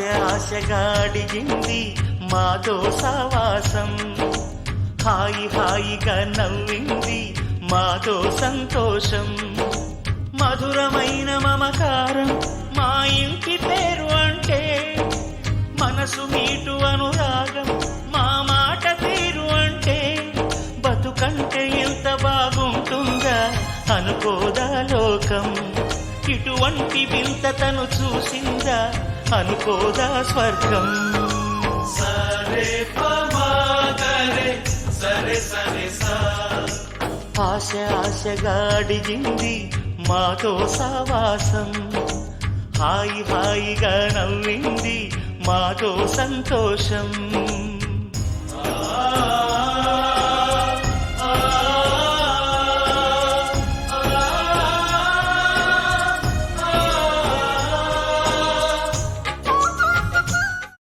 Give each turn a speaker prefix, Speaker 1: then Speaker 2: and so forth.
Speaker 1: ఆశగా అడిగింది మాతో సావాసం, హాయిగా నవ్వింది మాతో సంతోషం. మధురమైన మమకారం మా ఇంటి పేరు అంటే, మనసు మీటు అనురాగం మా మాట తీరు అంటే, బతుకంటే ఎంత బాగుంటుందా అనుకోదా లోకం. ఇటువంటి వింత తను చూసిందా అనుకోదా స్వర్గం. సరే సరే సరే ఆశగా అడిగింది మాతో సావాసం, హాయిగా నవ్వింది మాతో సంతోషం.